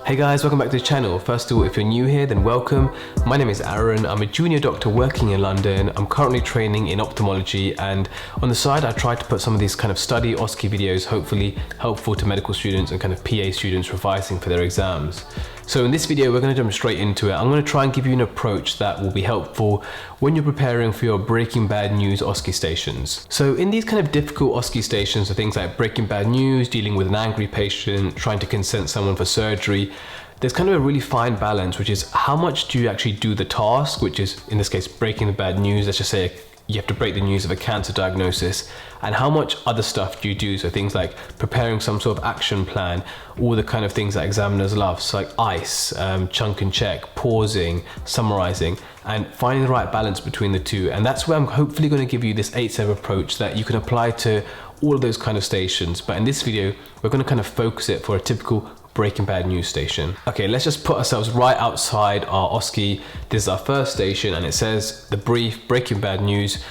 Hey guys, welcome back to the channel. First of all, if you're new here, then welcome. My name is Arun. I'm a junior doctor working in London. I'm currently training in ophthalmology, and on the side I try to put some of these kind of study OSCE videos, hopefully helpful to medical students and kind of PA students revising for their exams. So in this video, we're going to jump straight into it. I'm going to try and give you an approach that will be helpful when you're preparing for your Breaking Bad News OSCE stations. So in these kind of difficult OSCE stations are things like Breaking Bad News, dealing with an angry patient, trying to consent someone for surgery. There's kind of a really fine balance, which is how much do you actually do the task, which is in this case breaking the bad news. Let's just say you have to break the news of a cancer diagnosis, and how much other stuff do you do? So things like preparing some sort of action plan, all the kind of things that examiners love, so like ICE, chunk and check, pausing, summarizing, and finding the right balance between the two. And that's where I'm hopefully going to give you this 8-step approach that you can apply to all of those kind of stations. But in this video, we're going to kind of focus it for a typical Breaking Bad News station. Okay, let's just put ourselves right outside our OSCE. This is our first station, and it says the brief, Breaking Bad News.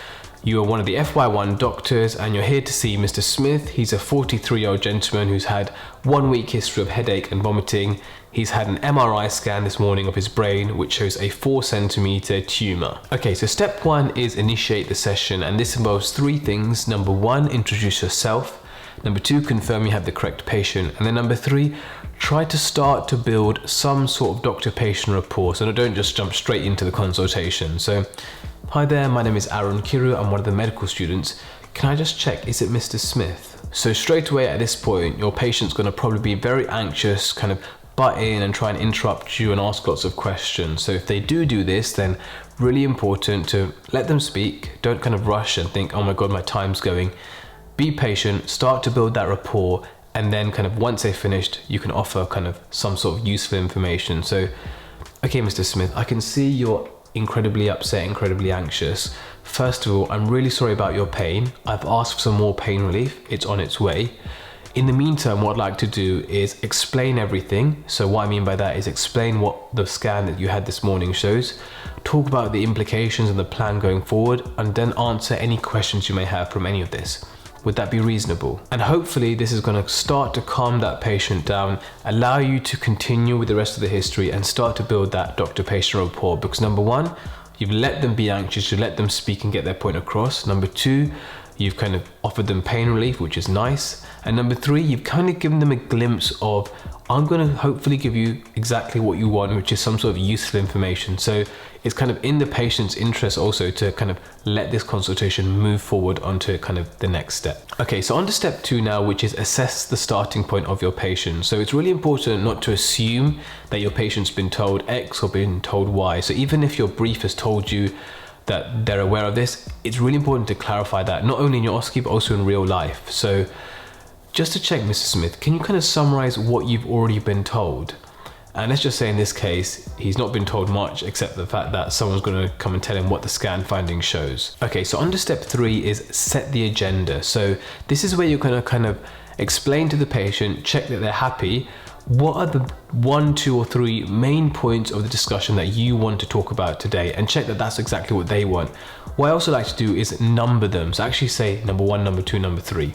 You are one of the FY1 doctors and you're here to see Mr. Smith. He's a 43-year-old gentleman who's had 1 week history of headache and vomiting. He's had an MRI scan this morning of his brain, which shows a 4-centimeter tumor. Okay, so step 1 is initiate the session, and this involves 3 things. Number 1, introduce yourself. Number 2, confirm you have the correct patient. And then number 3, try to start to build some sort of doctor-patient rapport. So don't just jump straight into the consultation. So, hi there, my name is Arun Kiru. I'm one of the medical students. Can I just check, is it Mr. Smith? So straight away at this point, your patient's gonna probably be very anxious, kind of butt in and try and interrupt you and ask lots of questions. So if they do this, then really important to let them speak. Don't kind of rush and think, oh my God, my time's going. Be patient, start to build that rapport, and then kind of once they've finished, you can offer kind of some sort of useful information. So, okay, Mr. Smith, I can see you're incredibly upset, incredibly anxious. First of all, I'm really sorry about your pain. I've asked for some more pain relief. It's on its way. In the meantime, what I'd like to do is explain everything. So what I mean by that is explain what the scan that you had this morning shows, talk about the implications and the plan going forward, and then answer any questions you may have from any of this. Would that be reasonable? And hopefully this is going to start to calm that patient down, allow you to continue with the rest of the history and start to build that doctor-patient rapport. Because number 1, you've let them be anxious, you let them speak and get their point across. Number 2, you've kind of offered them pain relief, which is nice. And number 3, you've kind of given them a glimpse of, I'm going to hopefully give you exactly what you want, which is some sort of useful information. So it's kind of in the patient's interest also to kind of let this consultation move forward onto kind of the next step. Okay, so on to step 2 now, which is assess the starting point of your patient. So it's really important not to assume that your patient's been told X or been told Y. So even if your brief has told you that they're aware of this, it's really important to clarify that, not only in your OSCE, but also in real life. So just to check, Mr. Smith, can you kind of summarize what you've already been told? And let's just say in this case, he's not been told much except the fact that someone's going to come and tell him what the scan finding shows. Okay, so under step 3 is set the agenda. So this is where you're going to kind of explain to the patient, check that they're happy. What are the 1, 2, or 3 main points of the discussion that you want to talk about today, and check that that's exactly what they want. What I also like to do is number them. So actually say number 1, number 2, number 3.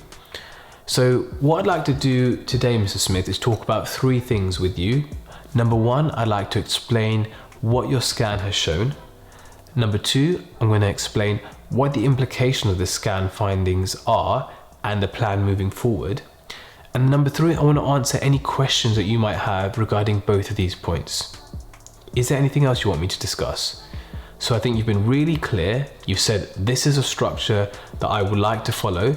So what I'd like to do today, Mr. Smith, is talk about 3 things with you. Number 1, I'd like to explain what your scan has shown. Number 2, I'm going to explain what the implications of the scan findings are and the plan moving forward. And number 3, I want to answer any questions that you might have regarding both of these points. Is there anything else you want me to discuss? So I think you've been really clear. You've said this is a structure that I would like to follow.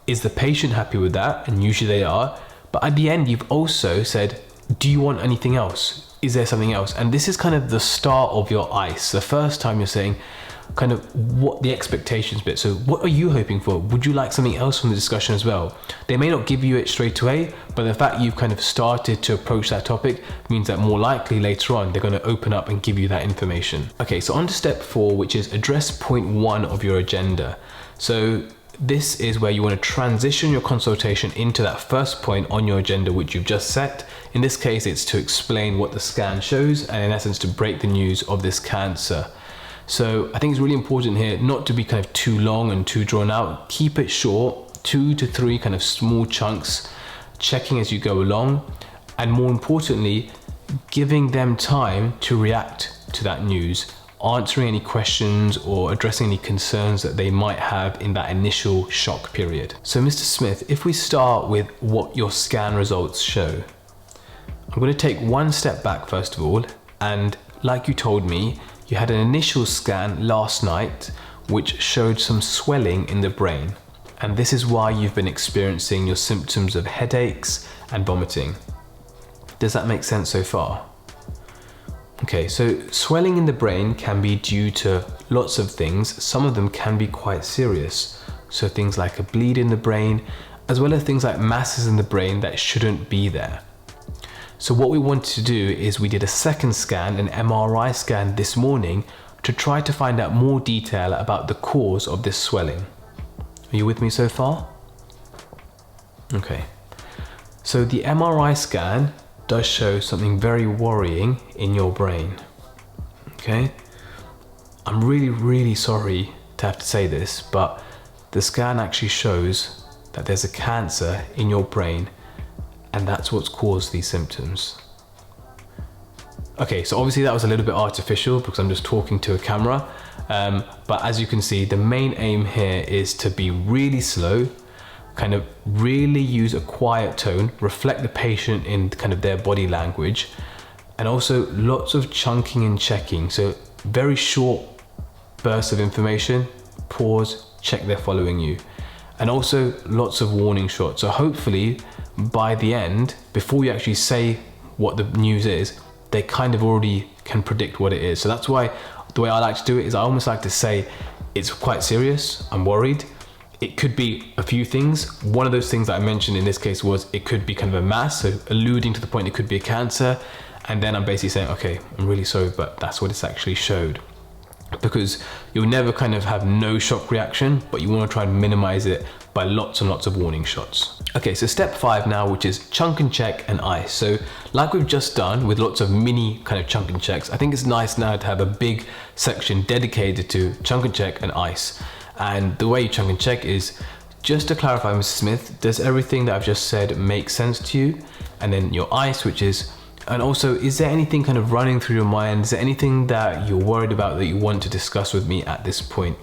Is the patient happy with that? And usually they are. But at the end, you've also said, do you want anything else? Is there something else? And this is kind of the start of your ICE. The first time you're saying kind of what the expectations bit. So what are you hoping for? Would you like something else from the discussion as well? They may not give you it straight away, but the fact you've kind of started to approach that topic means that more likely later on, they're going to open up and give you that information. Okay, so on to step 4, which is address point 1 of your agenda. So this is where you want to transition your consultation into that first point on your agenda, which you've just set. In this case, it's to explain what the scan shows and in essence to break the news of this cancer. So I think it's really important here not to be kind of too long and too drawn out. Keep it short, 2 to 3 kind of small chunks, checking as you go along. and more importantly, giving them time to react to that news, answering any questions or addressing any concerns that they might have in that initial shock period. So Mr. Smith, if we start with what your scan results show, I'm going to take one step back first of all, and like you told me, you had an initial scan last night which showed some swelling in the brain, and this is why you've been experiencing your symptoms of headaches and vomiting. Does that make sense so far? Okay, so swelling in the brain can be due to lots of things. Some of them can be quite serious. So things like a bleed in the brain, as well as things like masses in the brain that shouldn't be there. So what we wanted to do is we did a second scan, an MRI scan this morning, to try to find out more detail about the cause of this swelling. Are you with me so far? Okay. So the MRI scan does show something very worrying in your brain. Okay? I'm really sorry to have to say this, but the scan actually shows that there's a cancer in your brain, and that's what's caused these symptoms. Okay, so obviously that was a little bit artificial because I'm just talking to a camera, but as you can see, the main aim here is to be really slow, kind of really use a quiet tone, reflect the patient in kind of their body language, and also lots of chunking and checking. So very short bursts of information, pause, check they're following you. And also lots of warning shots. So hopefully by the end, before you actually say what the news is, they kind of already can predict what it is. So that's why the way I like to do it is I almost like to say it's quite serious, I'm worried. It could be a few things. One of those things that I mentioned in this case was it could be kind of a mass, so alluding to the point it could be a cancer. And then I'm basically saying, okay, I'm really sorry, but that's what it's actually showed. Because you'll never kind of have no shock reaction, but you want to try and minimize it by lots and lots of warning shots. Okay, so step 5 now, which is chunk and check and ice. So like we've just done with lots of mini kind of chunk and checks, I think it's nice now to have a big section dedicated to chunk and check and ice. And the way you chunk and check is, just to clarify, Mrs. Smith, does everything that I've just said make sense to you? And then your ice, which is, and also, is there anything kind of running through your mind? Is there anything that you're worried about that you want to discuss with me at this point?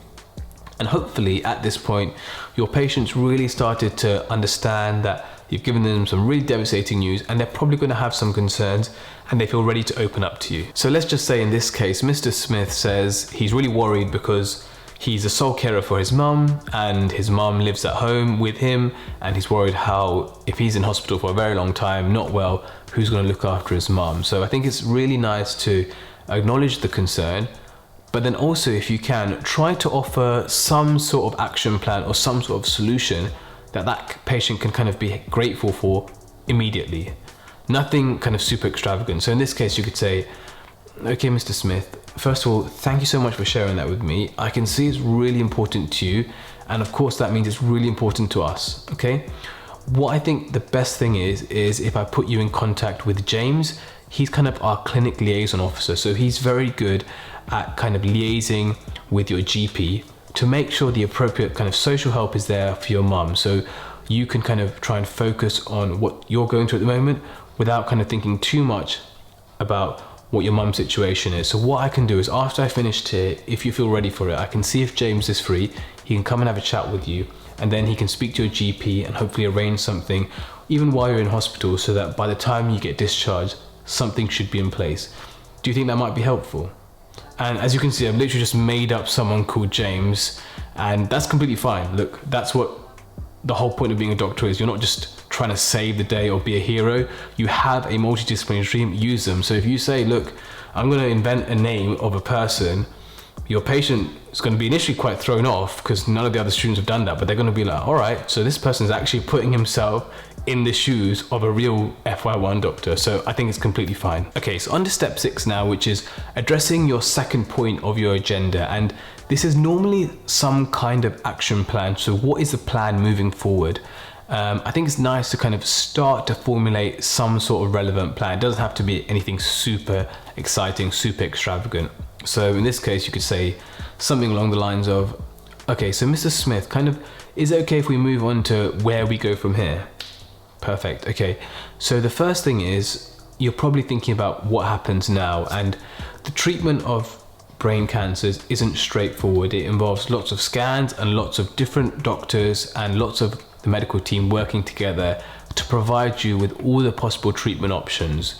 And hopefully at this point, your patients really started to understand that you've given them some really devastating news, and they're probably going to have some concerns, and they feel ready to open up to you. So let's just say in this case, Mr. Smith says he's really worried because he's a sole carer for his mum, and his mum lives at home with him, and he's worried how if he's in hospital for a very long time, not well, who's going to look after his mum. So I think it's really nice to acknowledge the concern, but then also, if you can, try to offer some sort of action plan or some sort of solution that patient can kind of be grateful for immediately. Nothing kind of super extravagant. So in this case, you could say, okay, Mr. Smith, first of all, thank you so much for sharing that with me. I can see it's really important to you, and of course that means it's really important to us, okay? What I think the best thing is if I put you in contact with James. He's kind of our clinic liaison officer, so he's very good at kind of liaising with your GP to make sure the appropriate kind of social help is there for your mum, so you can kind of try and focus on what you're going through at the moment without kind of thinking too much about what your mum's situation is. So what I can do is, after I finished here, if you feel ready for it, I can see if James is free. He can come and have a chat with you, and then he can speak to your GP and hopefully arrange something even while you're in hospital, so that by the time you get discharged, something should be in place. Do you think that might be helpful? And as you can see, I've literally just made up someone called James, and that's completely fine. Look, that's what the whole point of being a doctor is. You're not just trying to save the day or be a hero. You have a multidisciplinary team, use them. So if you say, look, I'm going to invent a name of a person, your patient is going to be initially quite thrown off because none of the other students have done that, but they're going to be like, all right, so this person is actually putting himself in the shoes of a real FY1 doctor. So I think it's completely fine. Okay, so on to step 6 now, which is addressing your second point of your agenda. And this is normally some kind of action plan. So what is the plan moving forward? I think it's nice to kind of start to formulate some sort of relevant plan. It doesn't have to be anything super exciting, super extravagant. So in this case, you could say something along the lines of, okay, so Mr. Smith, kind of, is it okay if we move on to where we go from here? Perfect. Okay, so the first thing is you're probably thinking about what happens now, and the treatment of brain cancers isn't straightforward. It involves lots of scans and lots of different doctors and lots of the medical team working together to provide you with all the possible treatment options.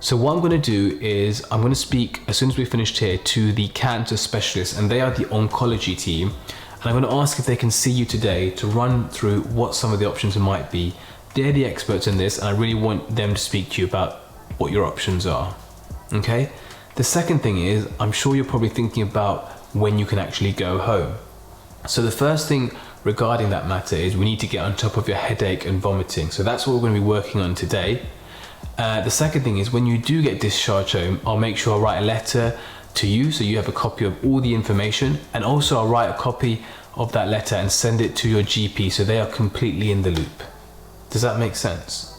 So what I'm going to do is I'm going to speak, as soon as we're finished here, to the cancer specialists, and they are the oncology team, and I'm going to ask if they can see you today to run through what some of the options might be. They're the experts in this, and I really want them to speak to you about what your options are. Okay? The second thing is, I'm sure you're probably thinking about when you can actually go home. So the first thing regarding that matter is we need to get on top of your headache and vomiting. So that's what we're going to be working on today. The second thing is, when you do get discharged home, I'll make sure I write a letter to you so you have a copy of all the information, and also I'll write a copy of that letter and send it to your GP so they are completely in the loop. Does that make sense?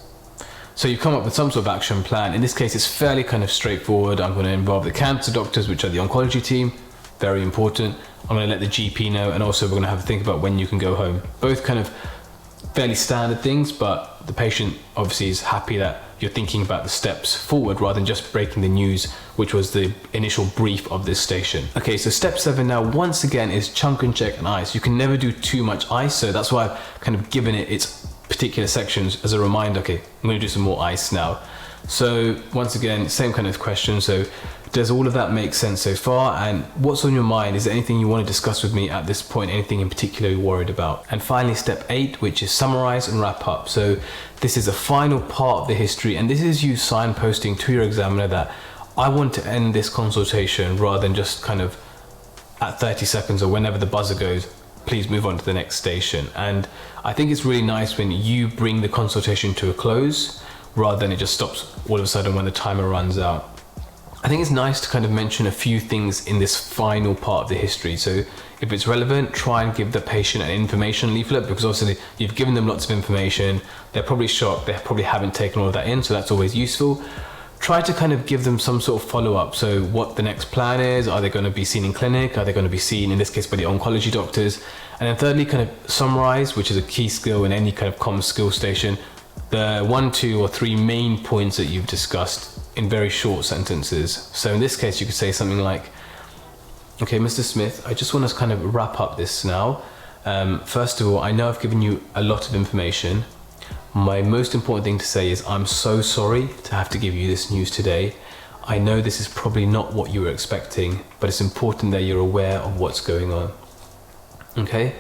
So you come up with some sort of action plan. In this case, it's fairly kind of straightforward. I'm going to involve the cancer doctors, which are the oncology team, very important. I'm going to let the GP know, and also we're going to have to think about when you can go home. Both kind of fairly standard things, but the patient obviously is happy that you're thinking about the steps forward rather than just breaking the news, which was the initial brief of this station. Okay, so step 7 now, once again, is chunk and check and ice. You can never do too much ice, so that's why I've kind of given it its particular sections as a reminder. Okay, I'm going to do some more ice now. So once again, same kind of question. So does all of that make sense so far? And what's on your mind? Is there anything you want to discuss with me at this point? Anything in particular you're worried about? And finally, step 8, which is summarize and wrap up. So this is the final part of the history, and this is you signposting to your examiner that I want to end this consultation, rather than just kind of at 30 seconds or whenever the buzzer goes, please move on to the next station. And I think it's really nice when you bring the consultation to a close rather than it just stops all of a sudden when the timer runs out. I think it's nice to kind of mention a few things in this final part of the history. So if it's relevant, try and give the patient an information leaflet, because obviously you've given them lots of information. They're probably shocked. They probably haven't taken all of that in, so that's always useful. Try to kind of give them some sort of follow-up. So what the next plan is, are they going to be seen in clinic? Are they going to be seen, in this case, by the oncology doctors? And then thirdly, kind of summarize, which is a key skill in any kind of common skill station, the 1, 2, or 3 main points that you've discussed in very short sentences. So in this case, you could say something like, okay, Mr. Smith, I just want to kind of wrap up this now. First of all, I know I've given you a lot of information. My most important thing to say is I'm so sorry to have to give you this news today. I know this is probably not what you were expecting, but it's important that you're aware of what's going on. Okay?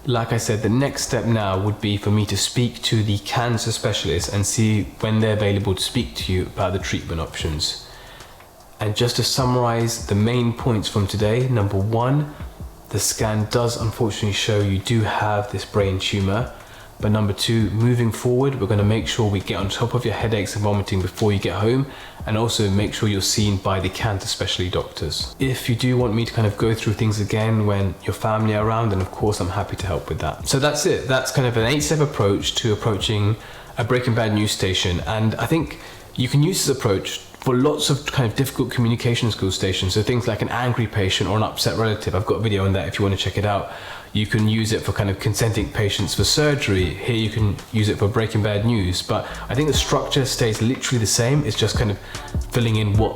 Like I said, the next step now would be for me to speak to the cancer specialist and see when they're available to speak to you about the treatment options. And just to summarize the main points from today, number 1, the scan does unfortunately show you do have this brain tumor. But number 2, moving forward, we're going to make sure we get on top of your headaches and vomiting before you get home, and also make sure you're seen by the cancer specialty doctors. If you do want me to kind of go through things again when your family are around, then of course I'm happy to help with that. So that's it. That's kind of an 8-step approach to approaching a Breaking Bad news station. And I think you can use this approach for lots of kind of difficult communication skill stations. So things like an angry patient or an upset relative. I've got a video on that if you want to check it out. You can use it for kind of consenting patients for surgery. Here you can use it for Breaking Bad news. But I think the structure stays literally the same. It's just kind of filling in what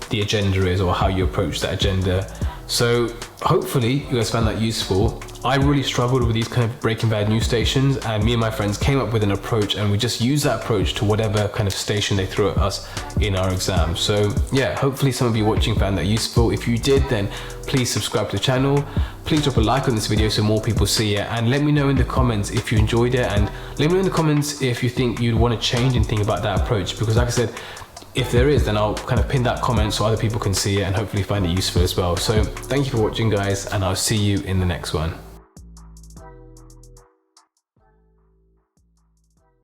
the agenda is or how you approach that agenda. So hopefully you guys found that useful. I really struggled with these kind of Breaking Bad news stations, and me and my friends came up with an approach, and we just used that approach to whatever kind of station they threw at us in our exam. So yeah, hopefully some of you watching found that useful. If you did, then please subscribe to the channel. Please drop a like on this video so more people see it, and let me know in the comments if you enjoyed it, and let me know in the comments if you think you'd want to change anything about that approach, because like I said, if there is, then I'll kind of pin that comment so other people can see it and hopefully find it useful as well. So thank you for watching, guys, and I'll see you in the next one.